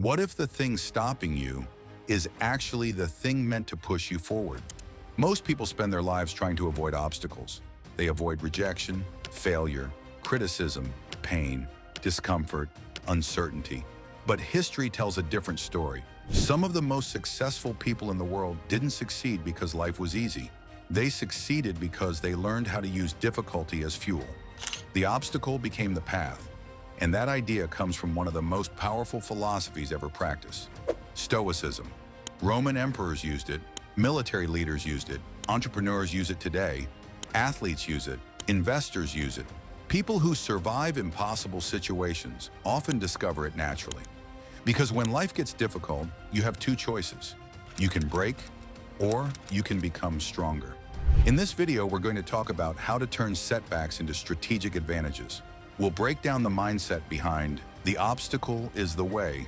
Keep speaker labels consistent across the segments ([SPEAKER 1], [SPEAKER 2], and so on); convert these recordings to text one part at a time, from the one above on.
[SPEAKER 1] What if the thing stopping you is actually the thing meant to push you forward? Most people spend their lives trying to avoid obstacles. They avoid rejection, failure, criticism, pain, discomfort, uncertainty. But history tells a different story. Some of the most successful people in the world didn't succeed because life was easy. They succeeded because they learned how to use difficulty as fuel. The obstacle became the path, and that idea comes from one of the most powerful philosophies ever practiced: Stoicism. Roman emperors used it, military leaders used it, entrepreneurs use it today, athletes use it, investors use it. People who survive impossible situations often discover it naturally. Because when life gets difficult, you have two choices. You can break, or you can become stronger. In this video, we're going to talk about how to turn setbacks into strategic advantages. We'll break down the mindset behind the obstacle is the way,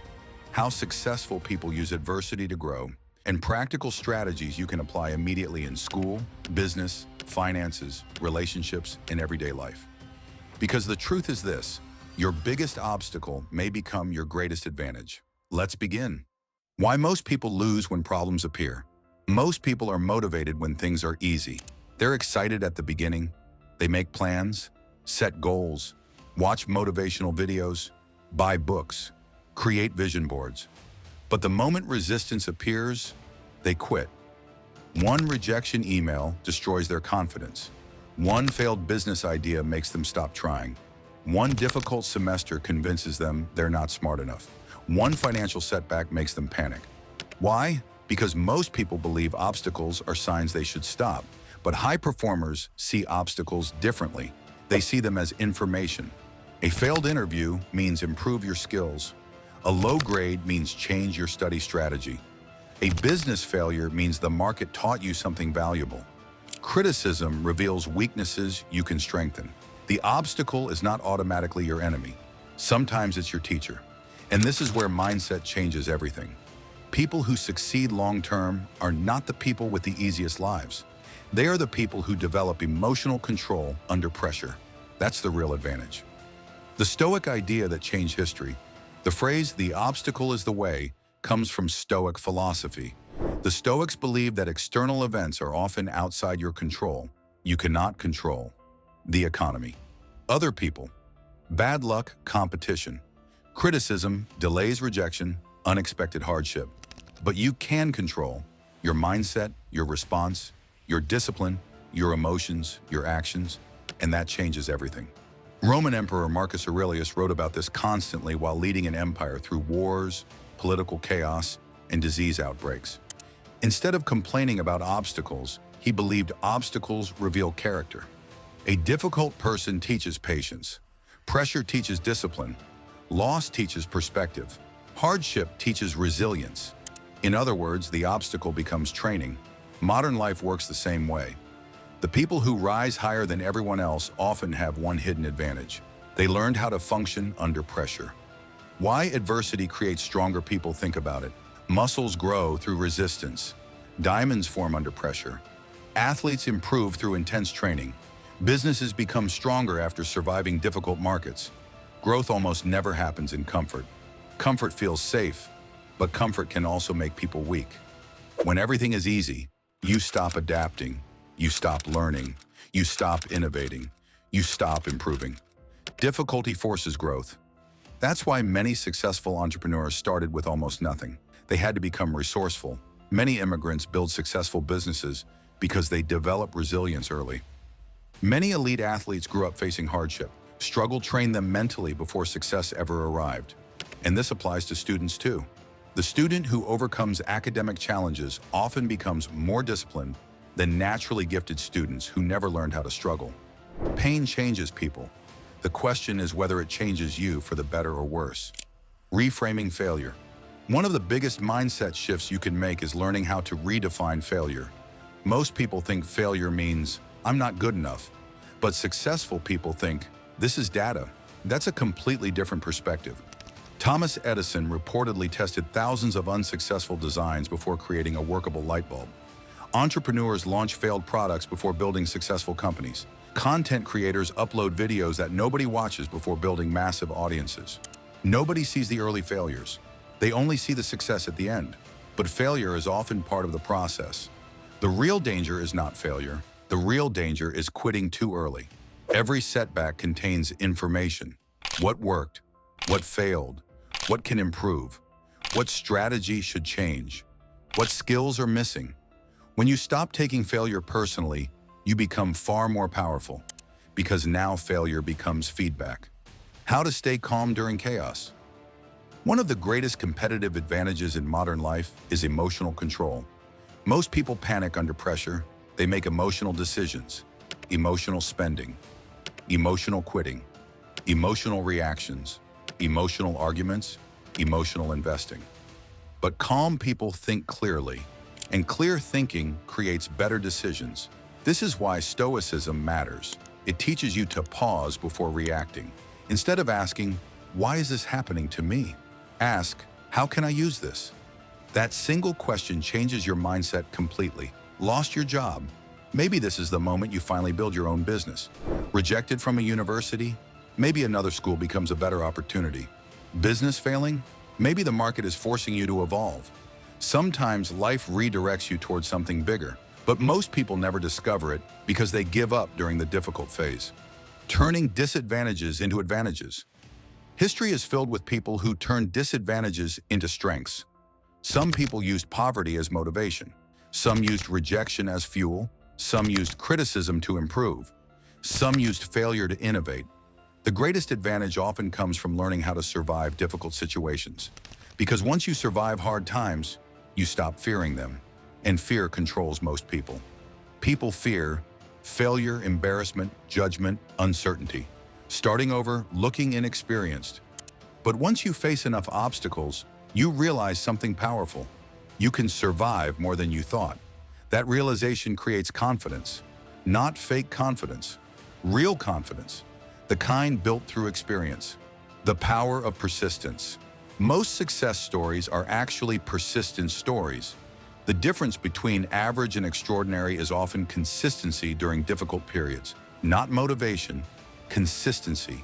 [SPEAKER 1] how successful people use adversity to grow, and practical strategies you can apply immediately in school, business, finances, relationships, and everyday life. Because the truth is this: your biggest obstacle may become your greatest advantage. Let's begin. Why most people lose when problems appear. Most people are motivated when things are easy. They're excited at the beginning. They make plans, set goals, watch motivational videos, buy books, create vision boards. But the moment resistance appears, they quit. One rejection email destroys their confidence. One failed business idea makes them stop trying. One difficult semester convinces them they're not smart enough. One financial setback makes them panic. Why? Because most people believe obstacles are signs they should stop, but high performers see obstacles differently. They see them as information. A failed interview means improve your skills. A low grade means change your study strategy. A business failure means the market taught you something valuable. Criticism reveals weaknesses you can strengthen. The obstacle is not automatically your enemy. Sometimes it's your teacher. And this is where mindset changes everything. People who succeed long-term are not the people with the easiest lives. They are the people who develop emotional control under pressure. That's the real advantage. The Stoic idea that changed history. The phrase, "the obstacle is the way," comes from Stoic philosophy. The Stoics believe that external events are often outside your control. You cannot control the economy, other people, bad luck, competition, criticism, delays, rejection, unexpected hardship. But you can control your mindset, your response, your discipline, your emotions, your actions, and that changes everything. Roman Emperor Marcus Aurelius wrote about this constantly while leading an empire through wars, political chaos, and disease outbreaks. Instead of complaining about obstacles, he believed obstacles reveal character. A difficult person teaches patience. Pressure teaches discipline. Loss teaches perspective. Hardship teaches resilience. In other words, the obstacle becomes training. Modern life works the same way. The people who rise higher than everyone else often have one hidden advantage. They learned how to function under pressure. Why adversity creates stronger people? Think about it. Muscles grow through resistance. Diamonds form under pressure. Athletes improve through intense training. Businesses become stronger after surviving difficult markets. Growth almost never happens in comfort. Comfort feels safe, but comfort can also make people weak. When everything is easy, you stop adapting, you stop learning, you stop innovating, you stop improving. Difficulty forces growth. That's why many successful entrepreneurs started with almost nothing. They had to become resourceful. Many immigrants build successful businesses because they develop resilience early. Many elite athletes grew up facing hardship. Struggle trained them mentally before success ever arrived. And this applies to students too. The student who overcomes academic challenges often becomes more disciplined than naturally gifted students who never learned how to struggle. Pain changes people. The question is whether it changes you for the better or worse. Reframing failure. One of the biggest mindset shifts you can make is learning how to redefine failure. Most people think failure means, "I'm not good enough." But successful people think, "This is data." That's a completely different perspective. Thomas Edison reportedly tested thousands of unsuccessful designs before creating a workable light bulb. Entrepreneurs launch failed products before building successful companies. Content creators upload videos that nobody watches before building massive audiences. Nobody sees the early failures. They only see the success at the end, but failure is often part of the process. The real danger is not failure. The real danger is quitting too early. Every setback contains information. What worked? What failed? What can improve? What strategy should change? What skills are missing? When you stop taking failure personally, you become far more powerful, because now failure becomes feedback. How to stay calm during chaos. One of the greatest competitive advantages in modern life is emotional control. Most people panic under pressure. They make emotional decisions, emotional spending, emotional quitting, emotional reactions, emotional arguments, emotional investing. But calm people think clearly, and clear thinking creates better decisions. This is why Stoicism matters. It teaches you to pause before reacting. Instead of asking, "Why is this happening to me?" Ask, "How can I use this?" That single question changes your mindset completely. Lost your job? Maybe this is the moment you finally build your own business. Rejected from a university? Maybe another school becomes a better opportunity. Business failing? Maybe the market is forcing you to evolve. Sometimes life redirects you towards something bigger, but most people never discover it because they give up during the difficult phase. Turning disadvantages into advantages. History is filled with people who turned disadvantages into strengths. Some people used poverty as motivation. Some used rejection as fuel. Some used criticism to improve. Some used failure to innovate. The greatest advantage often comes from learning how to survive difficult situations. Because once you survive hard times, you stop fearing them. And fear controls most people. People fear failure, embarrassment, judgment, uncertainty. Starting over, looking inexperienced. But once you face enough obstacles, you realize something powerful. You can survive more than you thought. That realization creates confidence. Not fake confidence. Real confidence. The kind built through experience. The power of persistence. Most success stories are actually persistent stories. The difference between average and extraordinary is often consistency during difficult periods. Not motivation, consistency.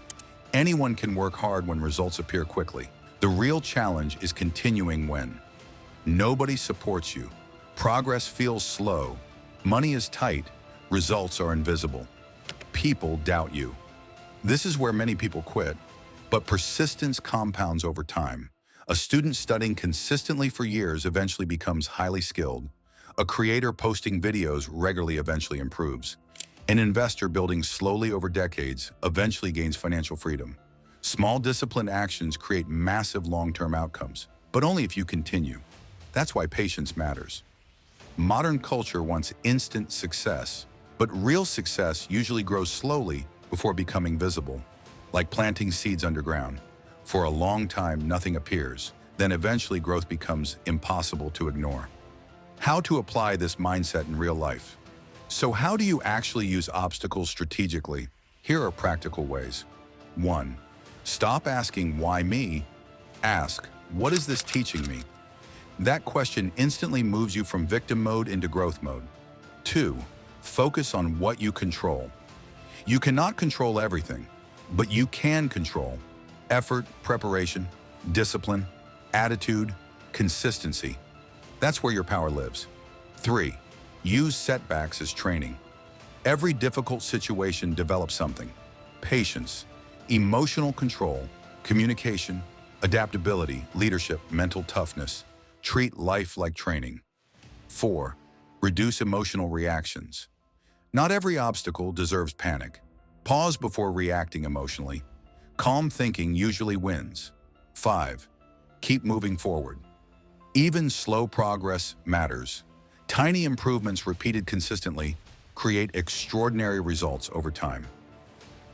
[SPEAKER 1] Anyone can work hard when results appear quickly. The real challenge is continuing when nobody supports you. Progress feels slow. Money is tight. Results are invisible. People doubt you. This is where many people quit, but persistence compounds over time. A student studying consistently for years eventually becomes highly skilled. A creator posting videos regularly eventually improves. An investor building slowly over decades eventually gains financial freedom. Small disciplined actions create massive long-term outcomes, but only if you continue. That's why patience matters. Modern culture wants instant success, but real success usually grows slowly before becoming visible, like planting seeds underground. For a long time, nothing appears. Then eventually growth becomes impossible to ignore. How to apply this mindset in real life? So how do you actually use obstacles strategically? Here are practical ways. 1. Stop asking, "Why me?" Ask, "What is this teaching me?" That question instantly moves you from victim mode into growth mode. 2. Focus on what you control. You cannot control everything, but you can control effort, preparation, discipline, attitude, consistency. That's where your power lives. 3. Use setbacks as training. Every difficult situation develops something: patience, emotional control, communication, adaptability, leadership, mental toughness. Treat life like training. 4. Reduce emotional reactions. Not every obstacle deserves panic. Pause before reacting emotionally. Calm thinking usually wins. 5. Keep moving forward. Even slow progress matters. Tiny improvements repeated consistently create extraordinary results over time.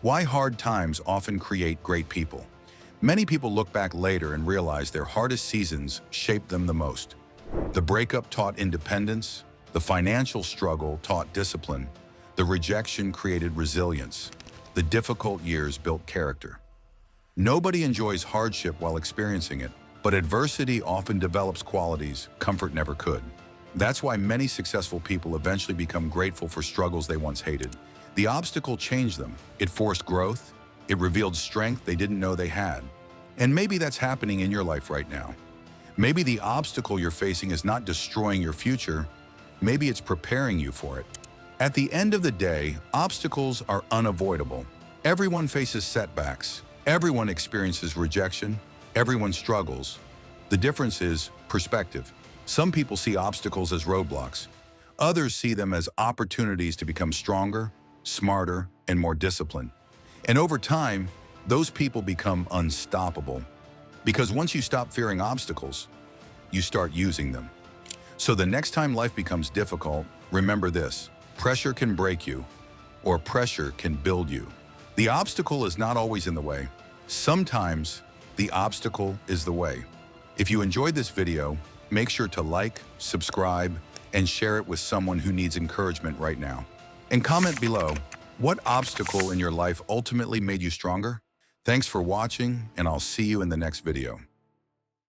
[SPEAKER 1] Why hard times often create great people. Many people look back later and realize their hardest seasons shaped them the most. The breakup taught independence. The financial struggle taught discipline. The rejection created resilience. The difficult years built character. Nobody enjoys hardship while experiencing it, but adversity often develops qualities comfort never could. That's why many successful people eventually become grateful for struggles they once hated. The obstacle changed them. It forced growth. It revealed strength they didn't know they had. And maybe that's happening in your life right now. Maybe the obstacle you're facing is not destroying your future, maybe it's preparing you for it. At the end of the day, obstacles are unavoidable. Everyone faces setbacks. Everyone experiences rejection. Everyone struggles. The difference is perspective. Some people see obstacles as roadblocks. Others see them as opportunities to become stronger, smarter, and more disciplined. And over time, those people become unstoppable. Because once you stop fearing obstacles, you start using them. So the next time life becomes difficult, remember this: pressure can break you, or pressure can build you. The obstacle is not always in the way. Sometimes the obstacle is the way. If you enjoyed this video, make sure to like, subscribe, and share it with someone who needs encouragement right now. And comment below, what obstacle in your life ultimately made you stronger? Thanks for watching, and I'll see you in the next video.